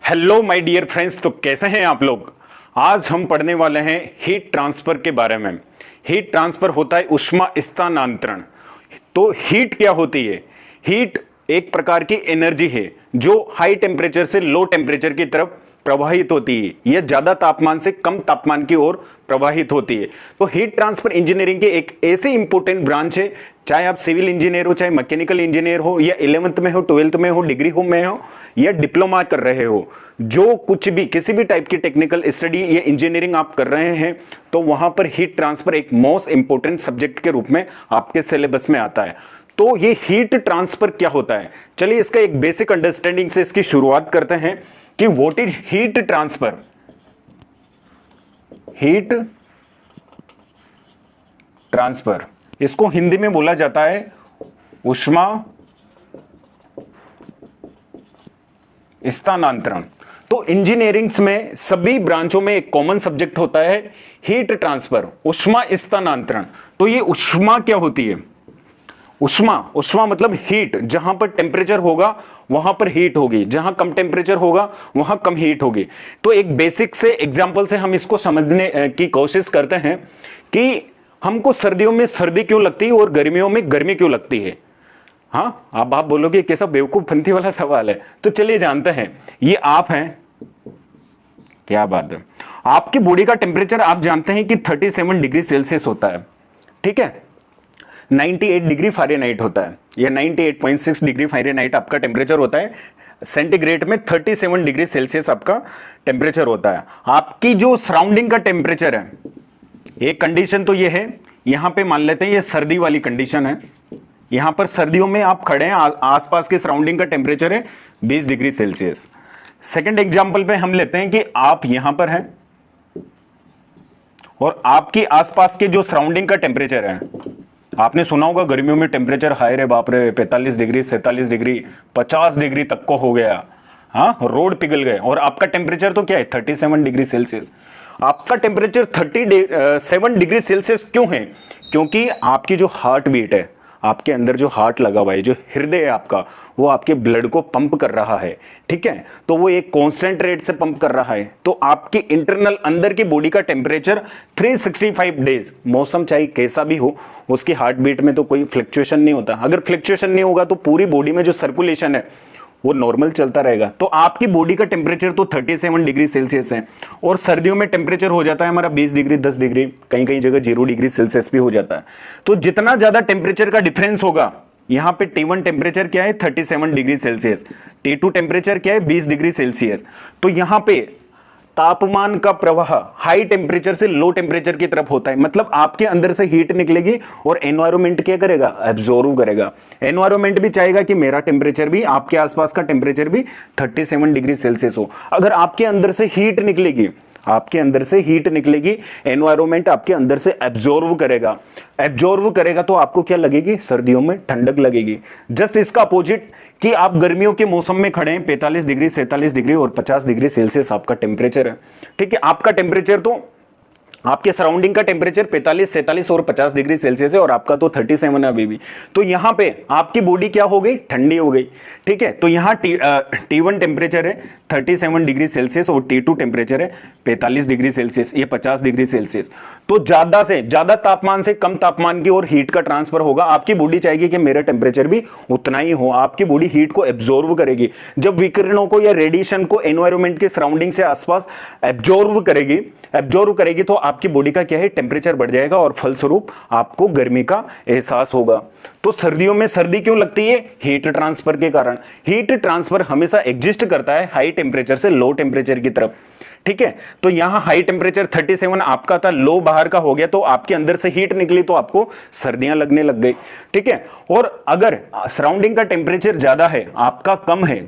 Hello my dear friends, तो कैसे हैं आप लोग। आज हम पढ़ने वाले हैं हीट ट्रांसफर के बारे में। हीट ट्रांसफर होता है उष्मा स्थानांतरण। तो हीट क्या होती है? हीट एक प्रकार की एनर्जी है जो हाई टेम्परेचर से लो टेम्परेचर की तरफ प्रवाहित होती है। यह ज्यादा तापमान से कम तापमान की ओर प्रवाहित होती है। तो हीट ट्रांसफर इंजीनियरिंग के एक ऐसे इंपॉर्टेंट ब्रांच है, चाहे आप सिविल इंजीनियर हो, चाहे मैकेनिकल इंजीनियर हो, या 11th में हो, 12th में हो, डिग्री हो में हो, या डिप्लोमा कर रहे हो, जो कुछ भी किसी भी टाइप की टेक्निकल स्टडी या इंजीनियरिंग आप कर रहे हैं, तो वहां पर हीट ट्रांसफर एक मोस्ट इंपॉर्टेंट सब्जेक्ट के रूप में आपके सिलेबस में आता है। तो ये हीट ट्रांसफर क्या होता है, चलिए इसका एक बेसिक अंडरस्टैंडिंग से इसकी शुरुआत करते हैं कि what is heat transfer. Heat transfer, इसको हिंदी में बोला जाता है उष्मा स्थानांतरण। तो इंजीनियरिंग में सभी ब्रांचों में एक कॉमन सब्जेक्ट होता है हीट ट्रांसफर, उष्मा स्थानांतरण। तो ये उष्मा क्या होती है? उष्मा मतलब हीट। जहां पर टेम्परेचर होगा वहां पर हीट होगी, जहां कम टेम्परेचर होगा वहां कम हीट होगी। तो एक बेसिक से एग्जांपल से हम इसको समझने की कोशिश करते हैं कि हमको सर्दियों में सर्दी क्यों लगती है और गर्मियों में गर्मी क्यों लगती है। हाँ, अब आप बोलोगे कैसा बेवकूफपंती वाला सवाल है, तो चलिए जानते हैं। ये आप हैं, क्या बात है। आपकी बॉडी का टेम्परेचर आप जानते हैं कि 37 डिग्री सेल्सियस होता है, ठीक है। 98 डिग्री फ़ारेनहाइट होता है, या 98.6 डिग्री फ़ारेनहाइट आपका टेम्परेचर होता है। सेंटीग्रेड में 37 डिग्री सेल्सियस आपका टेम्परेचर होता है। आपकी जो सराउंडिंग का टेम्परेचर है, एक कंडीशन तो ये है, यहां पे मान लेते हैं ये सर्दी वाली कंडीशन है। यहां पर सर्दियों में आप खड़े हैं, आसपास के सराउंडिंग का टेम्परेचर है 20 डिग्री सेल्सियस। सेकंड एग्जांपल पे हम लेते हैं कि आप यहां पर हैं और आपकी आसपास के जो सराउंडिंग का टेम्परेचर है, आपने सुना होगा गर्मियों में टेम्परेचर हाई रे बाप रे, 45 डिग्री, 47 डिग्री, 50 डिग्री तक को हो गया। हाँ, रोड पिघल गए। और आपका टेम्परेचर तो क्या है, 37 डिग्री सेल्सियस। आपका टेम्परेचर 37 डिग्री सेल्सियस क्यों है? क्योंकि आपकी जो हार्ट बीट है, आपके अंदर जो हार्ट लगा हुआ है, जो हृदय है आपका, वो आपके ब्लड को पंप कर रहा है, ठीक है। तो वो एक कांस्टेंट रेट से पंप कर रहा है। तो आपकी इंटरनल अंदर की बॉडी का टेम्परेचर 365 डेज, मौसम चाहे कैसा भी हो, उसकी हार्ट बीट में तो कोई फ्लक्चुएशन नहीं होता। अगर फ्लक्चुएशन नहीं होगा तो पूरी बॉडी में जो सर्कुलेशन है वो नॉर्मल चलता रहेगा। तो आपकी बॉडी का टेम्परेचर तो 37 डिग्री सेल्सियस है, और सर्दियों में टेम्परेचर हो जाता है हमारा 20 डिग्री, 10 डिग्री, कहीं कहीं जगह 0 डिग्री सेल्सियस भी हो जाता है। तो जितना ज्यादा टेम्परेचर का डिफरेंस होगा, यहां पे T1 टेम्परेचर क्या है 37 डिग्री सेल्सियस, T2 टेम्परेचर क्या है 20 डिग्री सेल्सियस। तो यहां पे तापमान का प्रवाह हाई टेम्परेचर से लो टेम्परेचर की तरफ होता है। मतलब आपके अंदर से हीट निकलेगी और एनवायरमेंट क्या करेगा, एब्जॉर्व करेगा। एनवायरमेंट भी चाहेगा कि मेरा टेम्परेचर भी, आपके आसपास का टेम्परेचर भी 37 डिग्री सेल्सियस हो। अगर आपके अंदर से हीट निकलेगी, आपके अंदर से हीट निकलेगी, एनवायरमेंट आपके अंदर से एब्जॉर्व करेगा। एब्जॉर्व करेगा तो आपको क्या लगेगी, सर्दियों में ठंडक लगेगी। जस्ट इसका अपोजिट कि आप गर्मियों के मौसम में खड़े हैं, 45 डिग्री, 47 डिग्री और 50 डिग्री सेल्सियस आपका टेम्परेचर है, ठीक है। आपका टेम्परेचर तो, आपके सराउंडिंग का टेम्परेचर 45, 47 और 50 डिग्री सेल्सियस है, और आपका तो 37 है अभी भी। तो यहां पे आपकी बॉडी क्या हो गई, ठंडी हो गई, ठीक है। तो यहां T1 टेम्परेचर है 37 डिग्री सेल्सियस और T2 टेम्परेचर है 45 डिग्री सेल्सियस, ये 50 डिग्री सेल्सियस। तो ज्यादा से ज्यादा तापमान से कम तापमान की ओर हीट का ट्रांसफर होगा। आपकी बॉडी चाहेगी कि मेरा टेम्परेचर भी उतना ही हो। आपकी बॉडी हीट को एब्जॉर्व करेगी। जब विकिरणों को या रेडिएशन को एनवायरमेंट के सराउंडिंग से आसपास एब्जॉर्व करेगी तो आपकी बॉडी का क्या है, टेम्परेचर बढ़ जाएगा, और फलस्वरूप आपको गर्मी का एहसास होगा। तो सर्दियों में सर्दी क्यों लगती है, हीट ट्रांसफर के कारण। हीट ट्रांसफर हमेशा एग्जिस्ट करता है हाई टेम्परेचर से लो टेम्परेचर की तरफ, ठीक है। तो यहां हाई टेम्परेचर 37 आपका था, लो बाहर का हो गया, तो आपके अंदर से हीट निकली तो आपको सर्दियां लगने लग गई, ठीक है। और अगर सराउंडिंग का टेम्परेचर ज्यादा है, आपका कम है,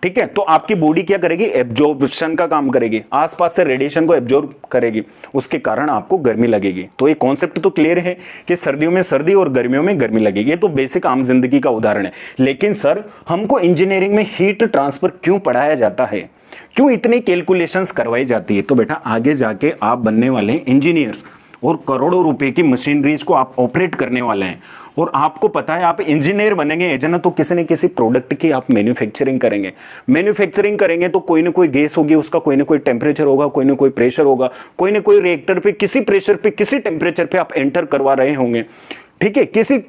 ठीक है, तो आपकी बॉडी क्या करेगी, एब्जॉर्प्शन का काम करेगी, आसपास से रेडिएशन को एब्जॉर्ब करेगी, उसके कारण आपको गर्मी लगेगी। तो ये कॉन्सेप्ट तो क्लियर है कि सर्दियों में सर्दी और गर्मियों में गर्मी लगेगी। ये तो बेसिक आम जिंदगी का उदाहरण है। लेकिन सर, हमको इंजीनियरिंग में हीट ट्रांसफर क्यों पढ़ाया जाता है, क्यों इतनी कैलकुलेशंस करवाई जाती है? तो बेटा, आगे जाके आप बनने वाले इंजीनियर्स और करोड़ों रुपए की मशीनरीज को आप ऑपरेट करने वाले हैं, और आपको पता है आप इंजीनियर बनेंगे एज ना, तो किसी न किसी प्रोडक्ट की आप मैन्युफैक्चरिंग करेंगे। मैन्युफैक्चरिंग करेंगे तो कोई ना कोई गैस होगी, उसका कोई ना कोई टेम्परेचर होगा, कोई ना कोई प्रेशर होगा, कोई ना कोई रिएक्टर पे किसी प्रेशर पे किसी टेम्परेचर पे आप एंटर करवा रहे होंगे, ठीक है, किसी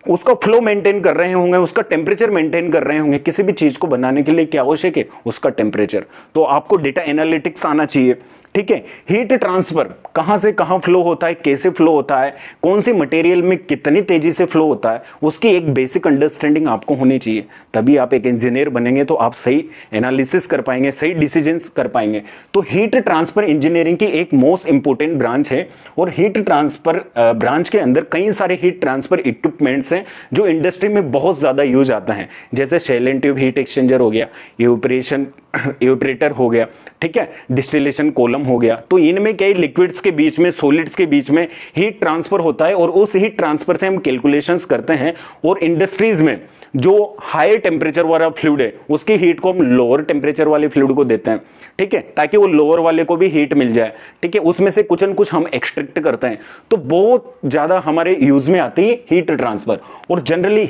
उसका फ्लो मेंटेन कर रहे होंगे, उसका टेम्परेचर मेंटेन कर रहे होंगे। किसी भी चीज को बनाने के लिए क्या आवश्यक है, उसका टेम्परेचर। तो आपको डेटा एनालिटिक्स आना चाहिए, ठीक है। हीट ट्रांसफर कहां से कहां फ्लो होता है, कैसे फ्लो होता है, कौन सी मटेरियल में कितनी तेजी से फ्लो होता है, उसकी एक बेसिक अंडरस्टैंडिंग आपको होनी चाहिए। तभी आप एक इंजीनियर बनेंगे, तो आप सही एनालिसिस कर पाएंगे, सही डिसीजंस कर पाएंगे। तो हीट ट्रांसफर इंजीनियरिंग की एक मोस्ट इंपोर्टेंट ब्रांच है, और हीट ट्रांसफर ब्रांच के अंदर कई सारे हीट ट्रांसफर इक्विपमेंट्स हैं जो इंडस्ट्री में बहुत ज्यादा यूज आता है, जैसे shell and tube heat exchanger हो गया, इवेपोरेटर हो गया, ठीक है, डिस्टिलेशन कॉलम हो गया। तो इनमें क्या लिक्विड्स के बीच में, सॉलिड्स के बीच में हीट ट्रांसफर होता है, और उस हीट ट्रांसफर से हम कैलकुलेशंस करते हैं, और इंडस्ट्रीज में जो हाई टेम्परेचर वाला फ्लूइड है उसकी हीट को हम लोअर टेम्परेचर वाले फ्लूइड को देते हैं, ठीक है, ताकि वो लोअर वाले को भी हीट मिल जाए, ठीक है, उसमें से कुछ न कुछ हम एक्सट्रैक्ट करते हैं। तो बहुत ज्यादा हमारे यूज में आती है हीट ट्रांसफर। और जनरली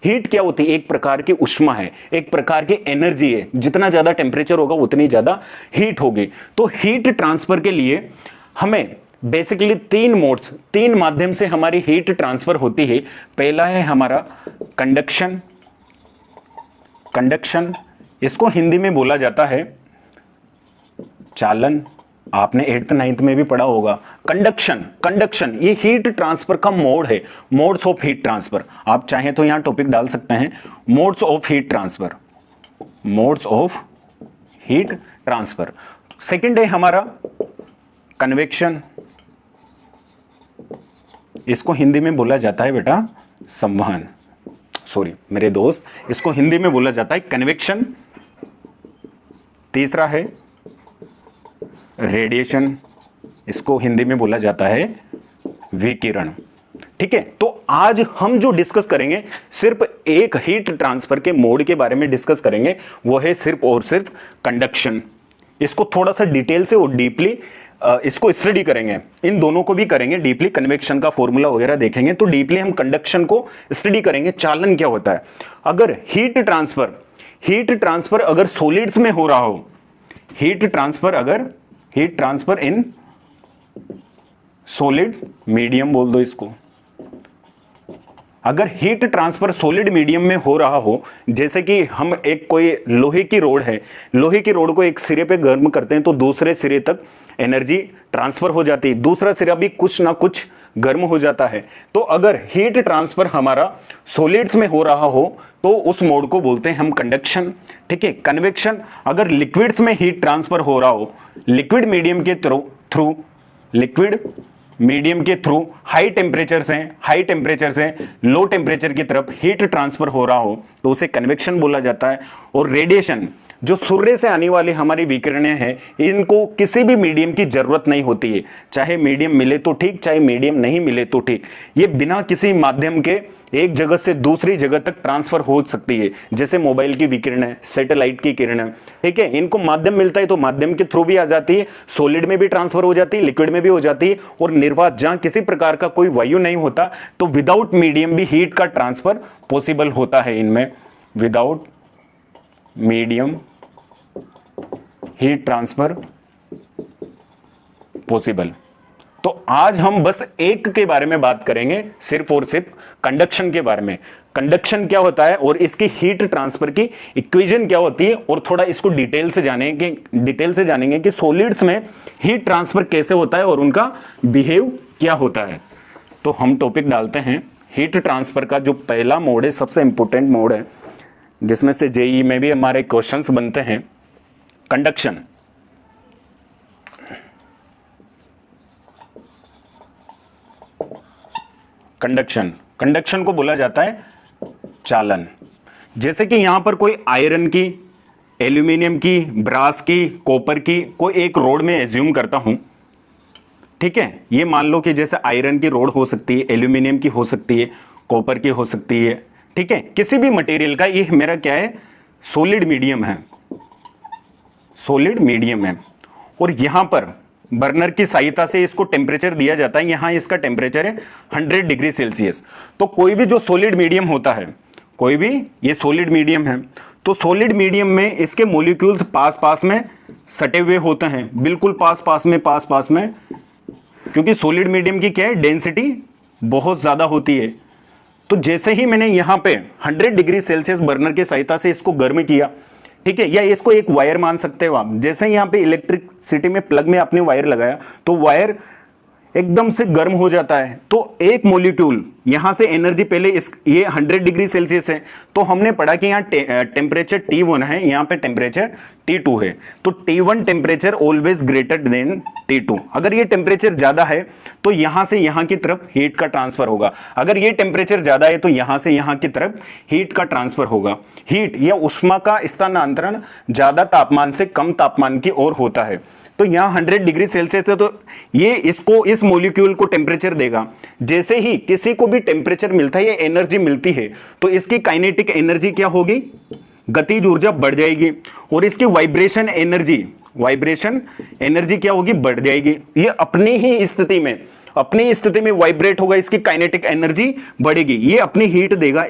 हीट क्या होती है, एक प्रकार की उष्मा है, एक प्रकार की एनर्जी है। जितना ज्यादा टेम्परेचर होगा उतनी ज्यादा हीट होगी। तो हीट ट्रांसफर के लिए हमें बेसिकली तीन मोड्स, तीन माध्यम से हमारी हीट ट्रांसफर होती है। पहला है हमारा कंडक्शन, इसको हिंदी में बोला जाता है चालन। आपने 8th 9th में भी पढ़ा होगा। कंडक्शन ये हीट ट्रांसफर का मोड है, मोड्स ऑफ हीट ट्रांसफर। आप चाहें तो यहां टॉपिक डाल सकते हैं, modes of heat transfer, modes of heat transfer. Second है हमारा कन्वेक्शन, इसको हिंदी में बोला जाता है बेटा संवहन, सॉरी मेरे दोस्त, इसको हिंदी में बोला जाता है कन्वेक्शन। तीसरा है रेडिएशन, इसको हिंदी में बोला जाता है विकिरण, ठीक है। तो आज हम जो डिस्कस करेंगे सिर्फ एक हीट ट्रांसफर के मोड के बारे में डिस्कस करेंगे, वो है सिर्फ और सिर्फ कंडक्शन। इसको थोड़ा सा डिटेल से और डीपली इसको स्टडी करेंगे, इन दोनों को भी करेंगे डीपली। कन्वेक्शन का फॉर्मूला वगैरह देखेंगे, तो डीपली हम कंडक्शन को स्टडी करेंगे, चालन क्या होता है। अगर हीट ट्रांसफर अगर सॉलिड्स में हो रहा हो, heat transfer in solid medium बोल दो इसको। अगर हीट ट्रांसफर सॉलिड मीडियम में हो रहा हो, जैसे कि हम एक कोई लोहे की रोड है, लोहे की रोड को एक सिरे पे गर्म करते हैं तो दूसरे सिरे तक एनर्जी ट्रांसफर हो जाती है, दूसरा सिरा भी कुछ ना कुछ गर्म हो जाता है। तो अगर हीट ट्रांसफर हमारा सॉलिड्स में हो रहा हो तो उस मोड को बोलते हैं हम कंडक्शन, ठीक है। कन्वेक्शन, अगर लिक्विड्स में हीट ट्रांसफर हो रहा हो, लिक्विड मीडियम के थ्रू हाई टेम्परेचर से लो टेम्परेचर की तरफ हीट ट्रांसफर हो रहा हो तो उसे कन्वेक्शन बोला जाता है। और रेडिएशन, जो सूर्य से आने वाली हमारी विकिरणें हैं, इनको किसी भी मीडियम की जरूरत नहीं होती है, चाहे मीडियम मिले तो ठीक, चाहे मीडियम नहीं मिले तो ठीक, ये बिना किसी माध्यम के एक जगह से दूसरी जगह तक ट्रांसफर हो सकती है। जैसे मोबाइल की विकिरणें, सैटेलाइट की किरणें, ठीक है, इनको माध्यम मिलता है तो माध्यम के थ्रू भी आ जाती है, सॉलिड में भी ट्रांसफर हो जाती है, लिक्विड में भी हो जाती है। और निर्वात, जहां किसी प्रकार का कोई वायु नहीं होता, तो विदाउट मीडियम भी हीट का ट्रांसफर पॉसिबल होता है इनमें, without medium heat transfer possible. तो आज हम बस एक के बारे में बात करेंगे, सिर्फ और सिर्फ कंडक्शन के बारे में। कंडक्शन क्या होता है और इसकी हीट ट्रांसफर की इक्वेशन क्या होती है, और थोड़ा इसको डिटेल से जानेंगे कि सॉलिड्स में हीट ट्रांसफर कैसे होता है और उनका बिहेव क्या होता है। तो हम टॉपिक डालते हैं हीट ट्रांसफर का जो पहला मोड है, सबसे इंपॉर्टेंट मोड है, जिसमें से जेईई में भी हमारे क्वेश्चंस बनते हैं, कंडक्शन। कंडक्शन को बोला जाता है चालन। जैसे कि यहां पर कोई आयरन की, एल्यूमिनियम की, ब्रास की, कॉपर की कोई एक रोड में एज्यूम करता हूं, ठीक है। ये मान लो कि जैसे आयरन की रोड हो सकती है, एल्यूमिनियम की हो सकती है, कॉपर की हो सकती है, ठीक है, किसी भी मटेरियल का। ये मेरा क्या है, सॉलिड मीडियम है, और यहां पर बर्नर की सहायता से इसको टेम्परेचर दिया जाता है। यहां इसका टेम्परेचर है 100 डिग्री सेल्सियस। तो कोई भी जो सॉलिड मीडियम होता है, कोई भी, ये सॉलिड मीडियम है, तो सॉलिड मीडियम में इसके मॉलिक्यूल्स पास पास में सटे हुए होते हैं, बिल्कुल पास पास में, क्योंकि सॉलिड मीडियम की क्या है, डेंसिटी बहुत ज्यादा होती है। तो जैसे ही मैंने यहां पे 100 डिग्री सेल्सियस बर्नर की सहायता से इसको गर्म किया, ठीक है, या इसको एक वायर मान सकते हो आप। जैसे यहां पे इलेक्ट्रिसिटी में प्लग में आपने वायर लगाया तो वायर एकदम से गर्म हो जाता है। तो एक मॉलिक्यूल यहां से एनर्जी पहले ये 100 डिग्री सेल्सियस है, तो हमने पढ़ा कि यहां टेम्परेचर T1 है, यहां पे टेम्परेचर T2 है। तो T1 temperature always greater than T2। अगर ये टेम्परेचर ज्यादा है तो यहां से यहां की तरफ हीट का ट्रांसफर होगा। अगर ये टेम्परेचर ज्यादा है तो यहां से यहां की तरफ हीट का ट्रांसफर होगा। हीट या उष्मा का स्थानांतरण ज्यादा तापमान से कम तापमान की ओर होता है। तो यहां 100 डिग्री सेल्सियस है, तो ये इसको, इस मॉलिक्यूल को टेम्परेचर देगा। जैसे ही किसी को भी टेम्परेचर मिलता है या एनर्जी मिलती है, तो इसकी काइनेटिक एनर्जी क्या होगी, गतिज ऊर्जा बढ़ जाएगी, और इसकी वाइब्रेशन एनर्जी क्या होगी, बढ़ जाएगी। ये अपनी स्थिति में वाइब्रेट होगा, इसकी काइनेटिक एनर्जी बढ़ेगी, ये अपनी हीट देगा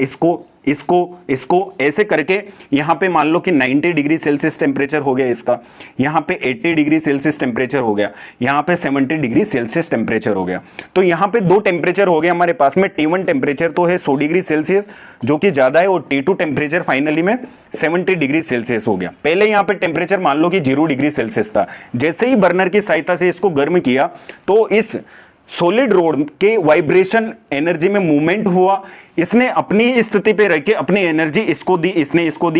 इसको ऐसे करके। यहां पे मान लो कि 90 डिग्री सेल्सियस टेम्परेचर हो गया इसका, यहां पे 80 डिग्री सेल्सियस टेम्परेचर हो गया, यहां पे 70 डिग्री सेल्सियस टेम्परेचर हो गया। तो यहां पे दो टेम्परेचर हो गए हमारे पास में। T1 टेम्परेचर तो है 100 डिग्री सेल्सियस जो कि ज्यादा है, और T2 टेम्परेचर फाइनली में 70 डिग्री सेल्सियस हो गया। पहले यहां पे टेम्परेचर मान लो कि 0 डिग्री सेल्सियस था। जैसे ही बर्नर की सहायता से इसको गर्म किया तो इस सॉलिड रोड के वाइब्रेशन एनर्जी में मूवमेंट हुआ। इसने अपनी स्थिति पे रह के अपनी एनर्जी इसको दी, इसने इसको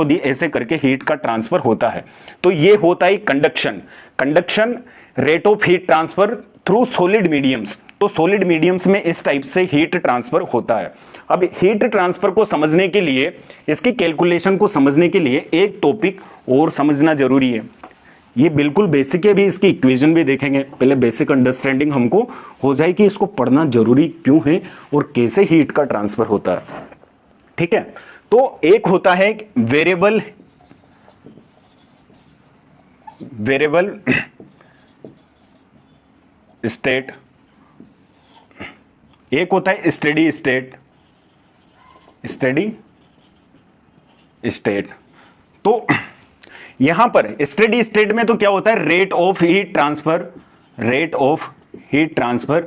दी, ऐसे करके हीट का ट्रांसफर होता है। तो ये होता है conduction rate of heat transfer through solid mediums. तो सॉलिड मीडियम्स में इस टाइप से हीट ट्रांसफर होता है। अब हीट ट्रांसफर को समझने के लिए, इसकी कैलकुलेशन को समझने के लिए एक टॉपिक और समझना जरूरी है। ये बिल्कुल बेसिक है, भी इसकी इक्वेशन भी देखेंगे। पहले बेसिक अंडरस्टैंडिंग हमको हो जाए कि इसको पढ़ना जरूरी क्यों है और कैसे हीट का ट्रांसफर होता है। ठीक है, तो एक होता है वेरिएबल स्टेट, एक होता है स्टेडी स्टेट। तो यहां पर स्टेडी स्टेट में तो क्या होता है, rate of heat transfer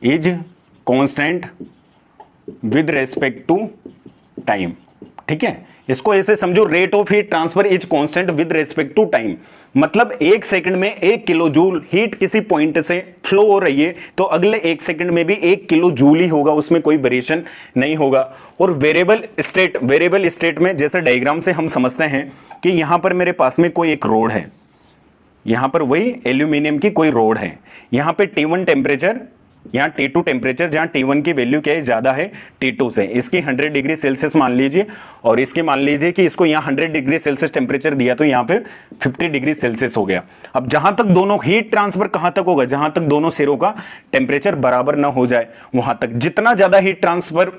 is constant with respect to time. ठीक है, इसको ऐसे समझो, rate of heat transfer is constant with respect to time. मतलब 1 सेकंड में 1 किलो जूल हीट किसी पॉइंट से फ्लो हो रही है, तो अगले 1 सेकंड में भी 1 किलो जूल ही होगा, उसमें कोई वेरिएशन नहीं होगा। और वेरिएबल स्टेट में जैसे डायग्राम से हम समझते हैं कि यहां पर मेरे पास में कोई एक रोड है, यहां पर वही एल्यूमिनियम की कोई रोड है, यहां पे T1 टेम्परेचर, यहाँ T2 टेम्परेचर, जहां T1 की वैल्यू क्या है, ज्यादा है T2 से, इसकी 100 डिग्री सेल्सियस मान लीजिए, और इसके मान लीजिए कि इसको यहाँ 100 डिग्री सेल्सियस टेम्परेचर दिया तो यहाँ पे 50 डिग्री सेल्सियस हो गया। अब जहां तक दोनों हीट ट्रांसफर कहां तक होगा, जहां तक दोनों सिरों का टेम्परेचर बराबर ना हो जाए, वहां तक। जितना ज्यादा हीट ट्रांसफर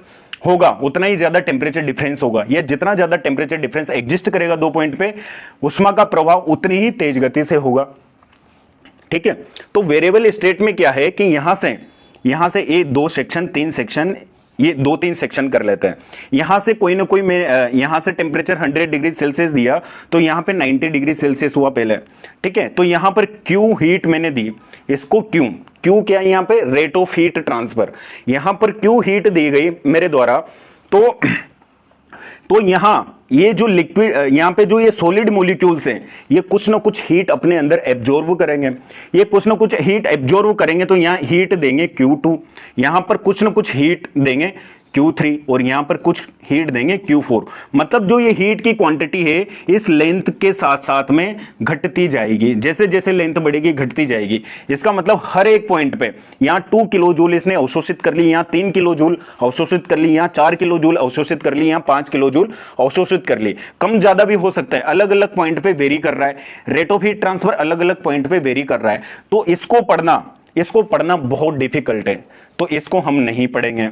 होगा उतना ही ज्यादा टेम्परेचर डिफरेंस होगा, या जितना ज्यादा टेम्परेचर डिफरेंस एग्जिस्ट करेगा दो पॉइंट पे, उष्मा का प्रभाव उतनी ही तेज गति से होगा। ठीक है, तो वेरिएबल स्टेट में क्या है कि यहां से ये 2 सेक्शन 3 सेक्शन, ये 2-3 सेक्शन कर लेते हैं। यहां से कोई ना कोई, मैं यहां से टेम्परेचर 100 डिग्री सेल्सियस दिया तो यहां पे 90 डिग्री सेल्सियस हुआ पहले। ठीक है, तो यहां पर क्यू हीट मैंने दी, इसको क्यू क्या है, यहां पे रेट ऑफ हीट ट्रांसफर, यहां पर क्यू हीट दी गई मेरे द्वारा। तो यहां ये जो लिक्विड, यहां पे जो ये सॉलिड मॉलिक्यूल्स हैं, ये कुछ ना कुछ हीट अपने अंदर एब्जॉर्ब करेंगे, तो यहां हीट देंगे Q2, यहां पर कुछ ना कुछ हीट देंगे Q3, और यहां पर कुछ हीट देंगे Q4। मतलब जो ये हीट की क्वांटिटी है इस लेंथ के साथ साथ में घटती जाएगी, जैसे जैसे लेंथ बढ़ेगी घटती जाएगी। इसका मतलब हर एक पॉइंट पे यहां 2 किलो जूल इसने अवशोषित कर ली, यहां 3 किलो जूल अवशोषित कर ली, यहां 4 किलो जूल अवशोषित कर ली, यहां 5 किलो जूल अवशोषित कर ली। कम ज्यादा भी हो सकता है, अलग अलग पॉइंट पे वेरी कर रहा है, रेट ऑफ हीट ट्रांसफर अलग अलग पॉइंट पे वेरी कर रहा है। तो इसको पढ़ना बहुत डिफिकल्ट है, तो इसको हम नहीं पढ़ेंगे।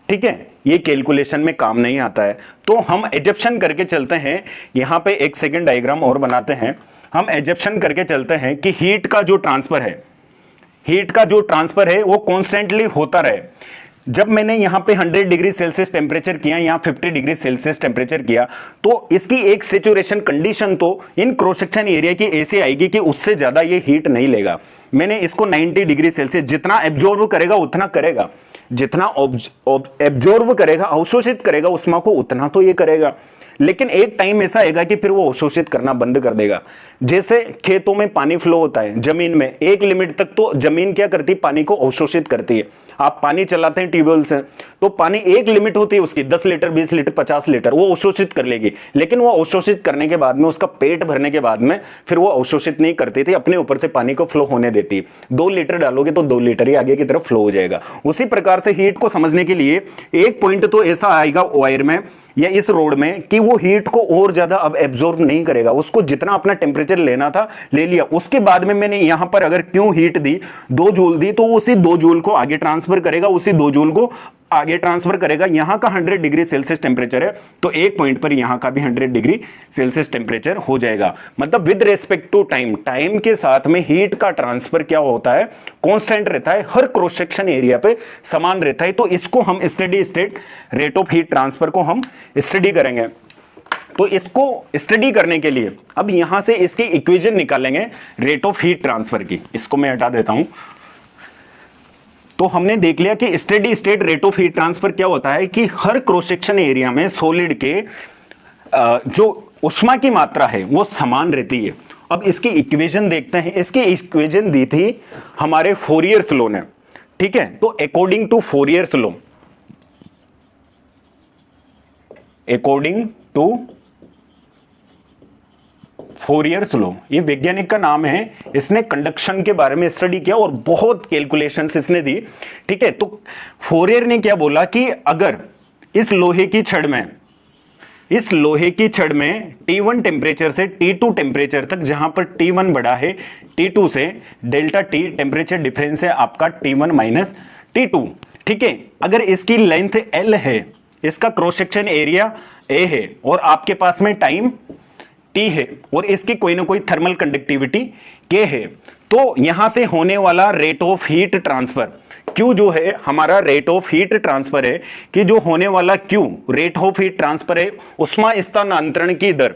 ठीक है, ये कैलकुलेशन में काम नहीं आता है, तो हम एजप्शन करके चलते हैं। यहां पे एक सेकंड डायग्राम और बनाते हैं। हम एजप्शन करके चलते हैं कि हीट का जो ट्रांसफर है वो कॉन्स्टेंटली होता रहे। जब मैंने यहां पे 100 डिग्री सेल्सियस टेम्परेचर किया, यहां 50 डिग्री सेल्सियस टेम्परेचर किया, तो इसकी एक सेचुरेशन कंडीशन तो इन क्रॉस सेक्शन एरिया की ऐसे आएगी कि उससे ज्यादा ये हीट नहीं लेगा। मैंने इसको 90 डिग्री सेल्सियस, जितना एब्जॉर्व करेगा उतना करेगा, जितना एब्जॉर्व करेगा, अवशोषित करेगा उष्मा को, उतना तो ये करेगा। लेकिन एक टाइम ऐसा आएगा कि फिर वो अवशोषित करना बंद कर देगा। जैसे खेतों में पानी फ्लो होता है, जमीन में एक लिमिट तक तो जमीन क्या करती है, पानी को अवशोषित करती है। आप पानी चलाते हैं ट्यूबवेल से, तो पानी एक लिमिट होती है उसकी, 10 लीटर 20 लीटर 50 लीटर वो अवशोषित कर लेगी। लेकिन वो अवशोषित करने के बाद में, उसका पेट भरने के बाद में, फिर वो अवशोषित नहीं करती थी, अपने ऊपर से पानी को फ्लो होने देती है। 2 लीटर डालोगे तो 2 लीटर ही आगे की तरफ फ्लो हो जाएगा। उसी प्रकार से हीट को समझने के लिए एक पॉइंट तो ऐसा आएगा वायर में या इस रोड में कि वो हीट को और ज्यादा अब एब्जॉर्ब नहीं करेगा, उसको जितना अपना टेम्परेचर लेना था ले लिया। उसके बाद में मैंने यहां पर अगर क्यों हीट दी, 2 जूल दी, तो उसी 2 जूल को आगे ट्रांसफर करेगा, उसी 2 जूल को आगे ट्रांसफर करेगा। यहां का 100 डिग्री सेल्सियस टेम्परेचर है, तो एक पॉइंट पर यहां का भी 100 डिग्री सेल्सियस टेम्परेचर हो जाएगा। मतलब with respect to time, time के साथ में हीट का ट्रांसफर क्या होता है, कांस्टेंट रहता है, हर क्रॉस सेक्शन एरिया पे समान रहता है। तो इसको हम steady state rate of heat transfer को हम स्टडी करेंगे। तो इसको स्टडी करने के लिए अब यहां से इसकी इक्वेशन निकालेंगे रेट ऑफ हीट ट्रांसफर की। इसको मैं हटा देता हूं। तो हमने देख लिया कि steady state rate of heat transfer क्या होता है कि हर क्रॉस सेक्शन एरिया में सॉलिड के जो ऊष्मा की मात्रा है वो समान रहती है। अब इसकी इक्वेशन देखते हैं। इसकी इक्वेशन दी थी हमारे फोरियर्स लॉ ने, ठीक है। तो according to Fourier's law, according to Fourier's law, ये वैज्ञानिक का नाम है, इसने कंडक्शन के बारे में स्टडी किया और बहुत कैलकुलेशंस इसने दी, ठीक है। तो फोरियर ने क्या बोला कि अगर इस लोहे की छड़ में T1 टेम्परेचर से T2 टेम्परेचर तक, जहां पर T1 बड़ा है T2 से, डेल्टा T टेम्परेचर डिफरेंस है आपका T1 माइनस T2, ठीक है। अगर इसकी लेंथ L है, इसका क्रॉस सेक्शन एरिया A है और आपके पास में टाइम T है और इसकी कोई ना कोई थर्मल कंडक्टिविटी K है, तो यहां से होने वाला rate of heat transfer Q जो है हमारा रेट ऑफ हीट ट्रांसफर है, कि जो होने वाला Q rate of heat transfer है उष्मा स्थानांतरण की दर,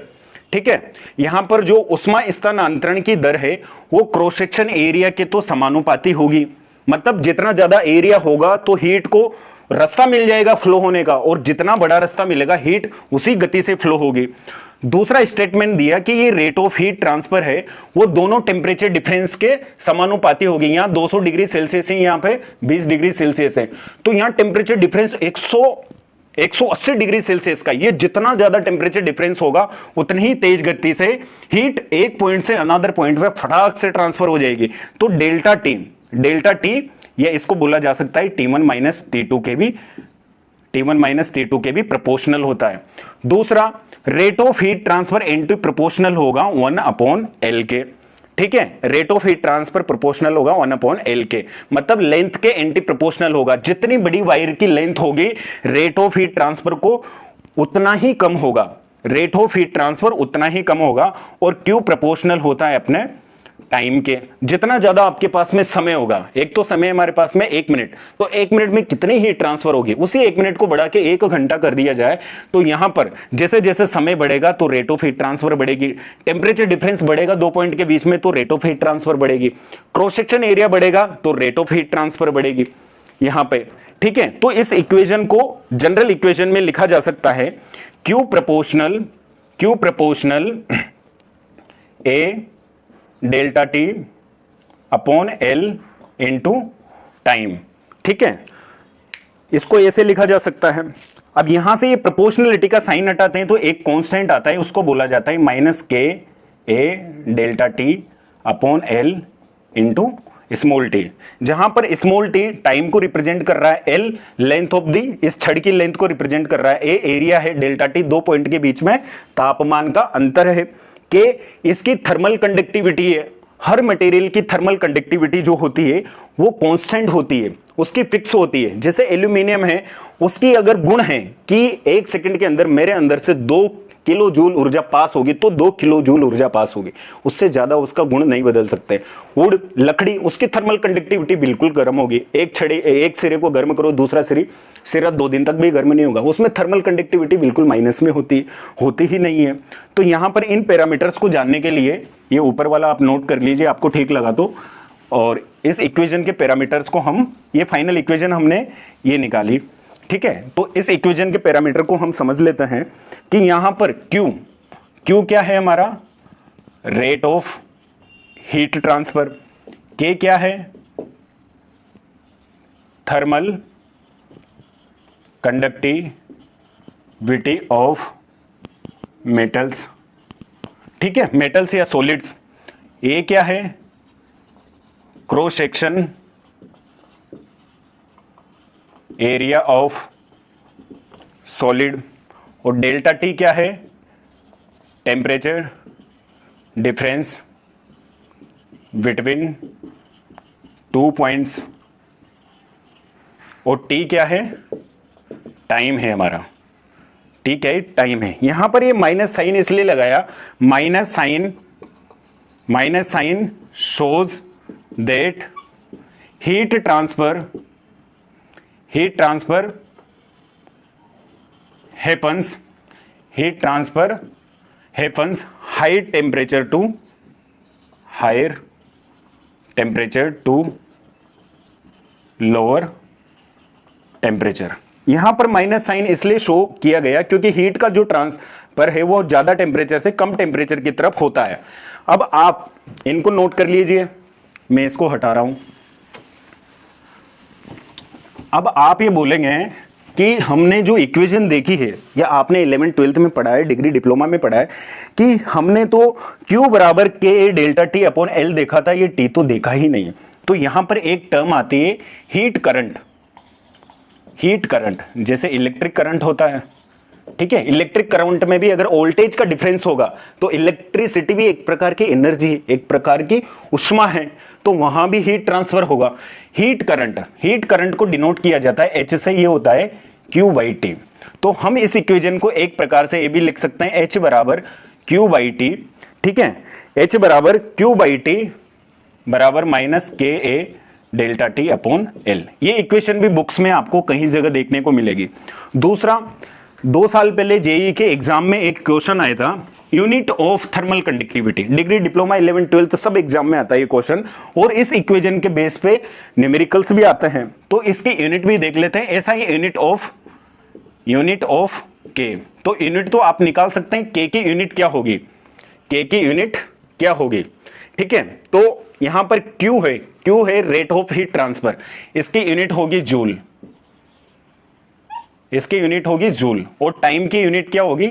ठीक है। यहां पर जो उष्मा स्थानांतरण की दर है वो क्रॉस सेक्शन एरिया के तो समानुपाती होगी। मतलब जितना ज्यादा एरिया होगा तो हीट को रास्ता मिल जाएगा फ्लो होने का, और जितना बड़ा रास्ता मिलेगा हीट उसी गति से फ्लो होगी। दूसरा स्टेटमेंट दिया कि ये रेट ऑफ हीट ट्रांसफर है वो दोनों टेम्परेचर डिफरेंस के समानुपाती होगी। यहां 200 डिग्री सेल्सियस है, यहां पे 20 डिग्री सेल्सियस है, तो यहां टेम्परेचर डिफरेंस 180 डिग्री सेल्सियस का, ये जितना ज्यादा टेम्परेचर डिफरेंस होगा उतनी ही तेज गति से हीट एक पॉइंट से अनदर पॉइंट पे फटाक से ट्रांसफर हो जाएगी। तो डेल्टा टी या इसको बोला जा सकता है T1 माइनस T2 के भी प्रोपोर्शनल होता है। दूसरा, rate of heat transfer anti proportional होगा 1/L के, ठीक है। Rate of heat transfer proportional होगा 1/L के, मतलब लेंथ के एंटी प्रोपोर्शनल होगा। जितनी बड़ी वायर की लेंथ होगी रेट ऑफ हीट ट्रांसफर को उतना ही कम होगा, रेट ऑफ हीट ट्रांसफर उतना ही कम होगा। और Q प्रोपोर्शनल होता है अपने टाइम के। जितना ज्यादा आपके पास में समय होगा, एक तो समय हमारे पास में 1 मिनट, तो 1 मिनट में कितनी हीट ट्रांसफर होगी, उसी 1 मिनट को बढ़ा के 1 घंटा कर दिया जाए, तो यहां पर जैसे जैसे समय बढ़ेगा तो रेट ऑफ हीट ट्रांसफर बढ़ेगी। टेम्परेचर डिफरेंस बढ़ेगा 2 पॉइंट के बीच में तो रेट ऑफ हीट ट्रांसफर बढ़ेगी। क्रॉस सेक्शन एरिया बढ़ेगा तो रेट ऑफ हीट ट्रांसफर बढ़ेगी यहां पे, ठीक है। तो इस इक्वेशन को जनरल इक्वेशन में लिखा जा सकता है Q proportional A delta T upon L into time, ठीक है। इसको ऐसे लिखा जा सकता है। अब यहां से ये प्रोपोर्शनलिटी का साइन हटाते हैं तो एक कांस्टेंट आता है, उसको बोला जाता है -K A delta T upon L into small t, जहां पर स्मॉल t टाइम को रिप्रेजेंट कर रहा है, L लेंथ ऑफ दी, इस छड़ की लेंथ को रिप्रेजेंट कर रहा है, A एरिया है, डेल्टा T 2 पॉइंट के बीच में तापमान का अंतर है, K इसकी थर्मल कंडक्टिविटी है। हर मटेरियल की थर्मल कंडक्टिविटी जो होती है वो कांस्टेंट होती है, उसकी फिक्स होती है। जैसे एल्यूमिनियम है, उसकी अगर गुण है कि 1 सेकंड के अंदर मेरे अंदर से 2 किलो जूल ऊर्जा पास होगी तो 2 किलो जूल ऊर्जा पास होगी, उससे ज्यादा उसका गुण नहीं बदल सकते। वुड लकड़ी, उसकी थर्मल कंडक्टिविटी बिल्कुल गर्म होगी। एक सिरे को गर्म करो, दूसरा सिरा 2 दिन तक भी गर्म नहीं होगा, उसमें थर्मल कंडक्टिविटी बिल्कुल माइनस में होती ही नहीं है। तो यहां पर इन पैरामीटर्स को जानने के लिए ये ऊपर वाला आप नोट कर लीजिए, आपको ठीक लगा तो। और इस इक्वेशन के पैरामीटर्स को हम, ये फाइनल इक्वेशन हमने ये निकाली, ठीक है। तो इस इक्वेशन के पैरामीटर को हम समझ लेते हैं कि यहां पर क्यू क्या है हमारा, रेट ऑफ हीट ट्रांसफर, के क्या है, थर्मल कंडक्टिविटी ऑफ मेटल्स, ठीक है, मेटल्स या सॉलिड्स। ए क्या है, cross section area of solid. और डेल्टा टी क्या है, टेम्परेचर डिफरेंस बिटवीन 2 पॉइंट्स। और टी क्या है, टाइम है हमारा, टी क्या है, टाइम है। यहां पर ये माइनस साइन इसलिए लगाया, minus sign shows that heat transfer happens higher temperature to lower temperature। यहां पर माइनस साइन इसलिए शो किया गया क्योंकि हीट का जो ट्रांसफर है वो ज्यादा टेम्परेचर से कम टेम्परेचर की तरफ होता है। अब आप इनको नोट कर लीजिए, मैं इसको हटा रहा हूं। अब आप ये बोलेंगे कि हमने जो इक्वेशन देखी है, या आपने 11th 12th में पढ़ा है, डिग्री डिप्लोमा में पढ़ा है, कि हमने तो Q बराबर के डेल्टा टी अपॉन एल देखा था, ये टी तो देखा ही नहीं है। तो यहां पर एक टर्म आती है हीट करंट, जैसे इलेक्ट्रिक करंट होता है, ठीक है। इलेक्ट्रिक करंट में भी अगर वोल्टेज का डिफरेंस होगा तो इलेक्ट्रिसिटी भी एक प्रकार की एनर्जी, एक प्रकार की उष्मा है, तो वहां भी हीट ट्रांसफर होगा। हीट करंट को डिनोट किया जाता है H से, ये होता है Q/T। तो हम इस इक्वेशन को एक प्रकार से ये भी लिख सकते हैं, H बराबर Q/T, ठीक है। H बराबर Q/T बराबर minus KA delta T upon L. ये इक्वेशन भी बुक्स में आपको कहीं जगह देखने को मिलेगी। दूसरा, 2 साल पहले जेईई के एग्जाम में एक क्वेश्चन आया था, unit of thermal conductivity. Degree diploma 11th 12th सब एग्जाम में आता है ये क्वेश्चन, और इस इक्वेशन के बेस पे न्यूमेरिकल्स भी आते हैं। तो इसकी यूनिट भी देख लेते हैं। ऐसा ही यूनिट ऑफ के, तो यूनिट तो आप निकाल सकते हैं, के की यूनिट क्या होगी, ठीक है। तो यहां पर क्यू है रेट ऑफ हीट ट्रांसफर, इसकी यूनिट होगी जूल, और टाइम की यूनिट क्या होगी,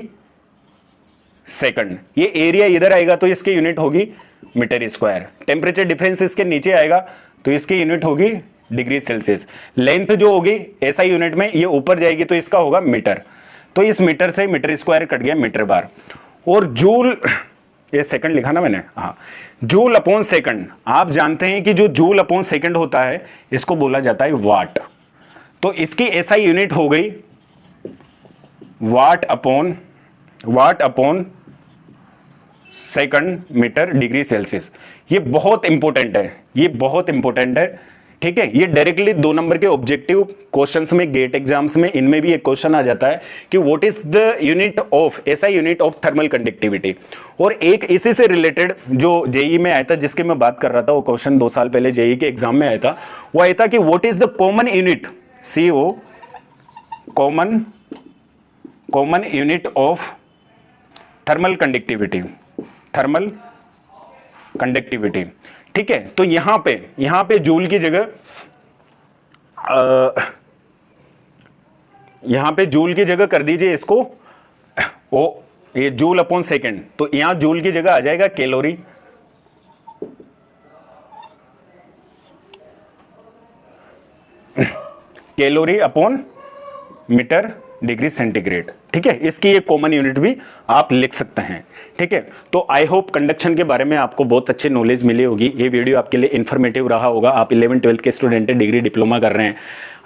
सेकंड। ये एरिया इधर आएगा तो इसकी यूनिट होगी मीटर स्क्वायर। टेम्परेचर डिफरेंस इसके नीचे आएगा तो इसकी यूनिट होगी डिग्री सेल्सियस। लेंथ जो होगी एसआई यूनिट में, ये ऊपर जाएगी तो इसका होगा मीटर। तो इस मीटर से मीटर स्क्वायर कट गया मीटर बार। और जूल, ये सेकंड लिखा ना मैंने, हाँ, जूल अपॉन सेकंड। आप जानते हैं कि जो जूल अपॉन सेकंड होता है इसको बोला जाता है वाट। तो इसकी एसआई यूनिट हो गई watt upon second metre degree Celsius. ये बहुत इंपॉर्टेंट है, ठीक है। ये डायरेक्टली 2 नंबर के ऑब्जेक्टिव क्वेश्चंस में, गेट एग्जाम्स में, इनमें भी एक क्वेश्चन आ जाता है कि what is the unit of, ऐसा यूनिट ऑफ थर्मल कंडक्टिविटी। और एक इसी से रिलेटेड जो जेईई में आया था, जिसके मैं बात कर रहा था, वो क्वेश्चन 2 साल पहले जेईई के एग्जाम में आया था। वो आया था कि what is the common unit, CO, common unit of thermal conductivity, ठीक है। तो यहां पे जूल की जगह कर दीजिए इसको, ये जूल अपॉन सेकंड। तो यहां जूल की जगह आ जाएगा calorie, upon metre degree centigrade. ठीक है, इसकी एक कॉमन यूनिट भी आप लिख सकते हैं। ठीक है, तो आई होप कंडक्शन के बारे में आपको बहुत अच्छी नॉलेज मिली होगी। ये वीडियो आपके लिए इन्फॉर्मेटिव रहा होगा। आप 11-12 के स्टूडेंट हैं, डिग्री डिप्लोमा कर रहे हैं,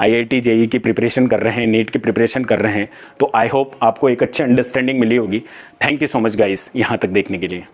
IIT JEE की प्रिपरेशन कर रहे हैं, नीट की प्रिपरेशन कर रहे हैं, तो आई होप आपको एक अच्छी अंडरस्टैंडिंग मिली होगी। Thank you so much guys, यहाँ तक देखने के लिए।